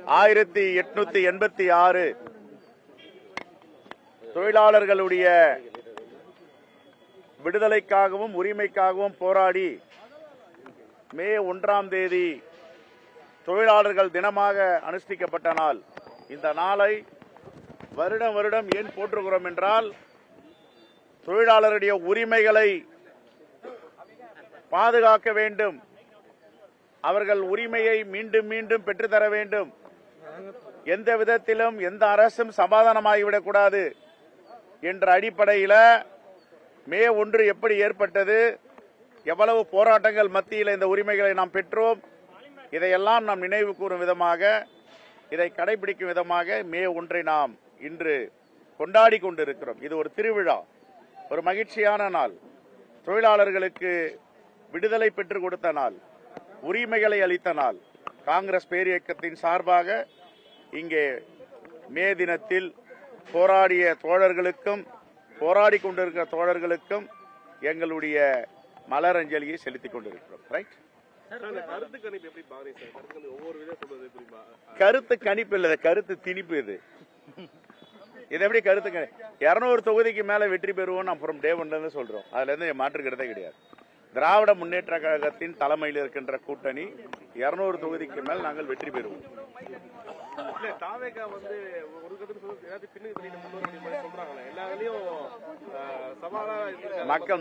1886 தொழிலாளர்களுடைய விடுதலைக்காகவும் உரிமைக்காகவும் போராடி மே 1ஆம் தேதி தொழிலாளர்கள் தினமாக அனுஷ்டிக்கப்பட்ட நாள். இந்த நாளை வருடம் வருடம் ஏன் போற்றுகிறோம் என்றால், தொழிலாளருடைய உரிமைகளை பாதுகாக்க வேண்டும், அவர்கள் உரிமையை மீண்டும் மீண்டும் பெற்றுத்தர வேண்டும், எந்த விதத்திலும் எந்த அரசும் சமாதானமாகிவிடக்கூடாது என்ற அடிப்படையில் மே 1 எப்படி ஏற்பட்டது, எவ்வளவு போராட்டங்கள் மத்தியில் இந்த உரிமைகளை நாம் பெற்றோம், இதையெல்லாம் நாம் நினைவு கூறும் விதமாக, இதை கடைபிடிக்கும் விதமாக மே 1 நாம் இன்று கொண்டாடி கொண்டிருக்கிறோம். இது ஒரு திருவிழா, ஒரு மகிழ்ச்சியான நாள், தொழிலாளர்களுக்கு விடுதலை பெற்றுக் கொடுத்த நாள், உரிமைகளை அளித்த நாள். காங்கிரஸ் பேரியக்கத்தின் சார்பாக இங்கே மே தினத்தில் போராடிய தோழர்களுக்கும் போராடி கொண்டிருக்கிற தோழர்களுக்கும் எங்களுடைய மலரஞ்சலியை செலுத்திக் கொண்டிருக்கிறோம். ரைட்? கருத்து கணிப்பு இல்ல, கருத்து திணிப்பு. இது எப்படி கருத்து 200 தொகுதிக்கு மேல வெற்றி பெறுவோம் அப்புறம் டே 1 சொல்றோம். அதுல இருந்து மாற்றுக்கிறதே கிடையாது. திராவிட முன்னேற்ற கழகத்தின் தலைமையில் இருக்கின்ற கூட்டணி 200 தொகுதிக்கு மேல் நாங்கள் வெற்றி பெறுவோம்.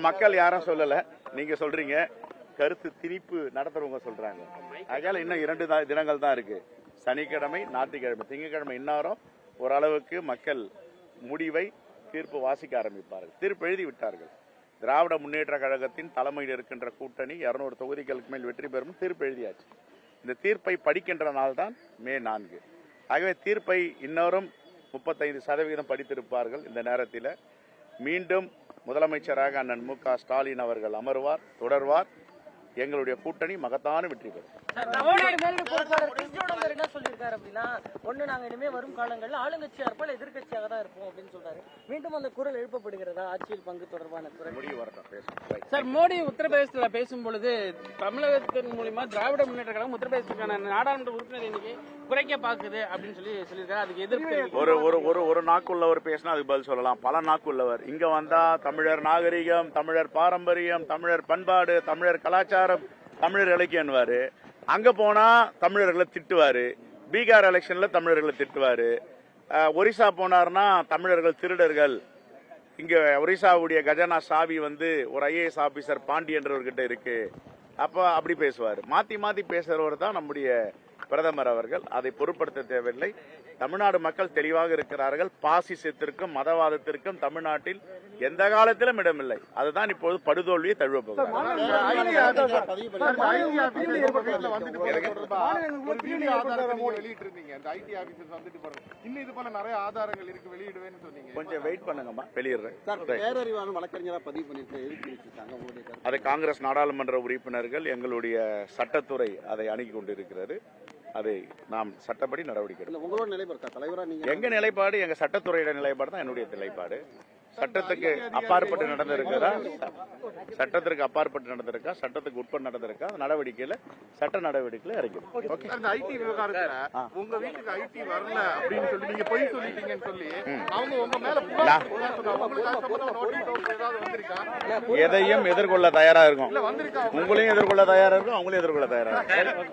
மக்கள் யாரும் சொல்லல, நீங்க சொல்றீங்க. கருத்து திணிப்பு நடத்துறவங்க சொல்றாங்க. அதனால இன்னும் 2 தினங்கள் தான் இருக்கு, சனிக்கிழமை ஞாயிற்றுக்கிழமை. திங்கட்கிழமை இன்னாரும் ஓரளவுக்கு மக்கள் முடிவை தீர்ப்பு வாசிக்க ஆரம்பிப்பார்கள். தீர்ப்பு எழுதி விட்டார்கள். திராவிட முன்னேற்ற கழகத்தின் தலைமையில் இருக்கின்ற கூட்டணி 200 தொகுதிகளுக்கு மேல் வெற்றி பெறும் தீர்ப்பு எழுதியாச்சு. இந்த தீர்ப்பை படிக்கின்ற நாள் தான் மே 4. ஆகவே தீர்ப்பை இன்னொரும் 35% படித்திருப்பார்கள். இந்த நேரத்தில் மீண்டும் முதலமைச்சராக அண்ணன் மு.க. ஸ்டாலின் அவர்கள் அமர்வார், தொடர்வார். எங்களுடைய கூட்டணி மகத்தான வெற்றி பெறும். என்ன சொல்லியிருக்காரு அப்படின்னா, ஒண்ணு நாங்க இனிமே வரும் காலங்களில் ஆளுங்கட்சியா இருப்போம், எதிர்கட்சியாக தான் இருப்போம் அப்படின்னு சொல்றாரு. மீண்டும் அந்த குரல் எழுப்பப்படுகிறதா? ஆட்சியில் பங்கு தொடர்பான குரல் முடிவு வரட்டும், பேசும். சார், மோடி உத்தரப்பிரதேசத்துல பேசும்பொழுது தமிழகத்தின் மூலமா திராவிட முன்னேற்ற கழகம் உத்தரப்பிரதேசத்துக்கான நாடாளுமன்ற உறுப்பினர் எண்ணிக்கை குறைக்க பாக்குது அப்படின்னு சொல்லியிருக்காரு. அதுக்கு எதிர்ப்பு ஒரு நாக்குள்ளவர் பேசினா அதுக்கு பதில் சொல்லலாம். பல நாக்குள்ளவர் இங்க வந்தா தமிழர் நாகரிகம், தமிழர் பாரம்பரியம், தமிழர் பண்பாடு, தமிழர் கலாச்சாரம், தமிழர் இலக்கியன்வாரு. அங்க போனா தமிழர்களை திட்டுவாரு. பீகார் எலெக்ஷன்ல தமிழர்களை திட்டுவாரு. ஒரிசா போனார்னா தமிழர்கள் திருடர்கள். இங்க ஒரிசாவுடைய கஜானா சாவி ஒரு IAS ஆபீசர் பாண்டி என்றவர்கிட்ட இருக்கு. அப்ப அப்படி பேசுவார். மாத்தி மாத்தி பேசுறவர் தான் நம்முடைய பிரதமர் அவர்கள். அதை பொருட்படுத்த தேவையில்லை. தமிழ்நாடு மக்கள் தெளிவாக இருக்கிறார்கள். பாசிசத்திற்கும் மதவாதத்திற்கும் தமிழ்நாட்டில் எந்த காலத்திலும் இடமில்லை. அதுதான் இப்போது படுதோல்வியை தழுவப்போகிறது. கொஞ்சம் வெயிட் பண்ணுங்கம்மா, வெளியிடுறேன். அதை காங்கிரஸ் நாடாளுமன்ற உறுப்பினர்கள், எங்களுடைய சட்டத்துறை அதை அணுகி கொண்டிருக்கிறது. அதை நாம் சட்டப்படி நடவடிக்கை எடுப்போம். எங்க நிலைப்பாடு, எங்க சட்டத்துறையோட நிலைப்பாடு தான் என்னுடைய நிலைப்பாடு. சட்டத்துக்கு அப்பாற்பட்டு நடந்திருக்கிறா, சட்டத்திற்கு அப்பாற்பட்டு நடந்திருக்கா, சட்டத்துக்கு உட்பட்டு நடந்திருக்கா, நடவடிக்கையில சட்ட நடவடிக்கையில இறங்கும். ஐடி விவகாரத்துல உங்க வீட்டுக்கு ஐடி வரல அப்படின்னு சொல்லி நீங்க பொய் சொல்லிட்டீங்கன்னு சொல்லி அவங்க உங்க மேல எதையும் எதிர்கொள்ள தயாரா இருக்கும். உங்களையும் எதிர்கொள்ள தயாரா இருக்கும், அவங்களையும் எதிர்கொள்ள தயாரா இருக்கும்.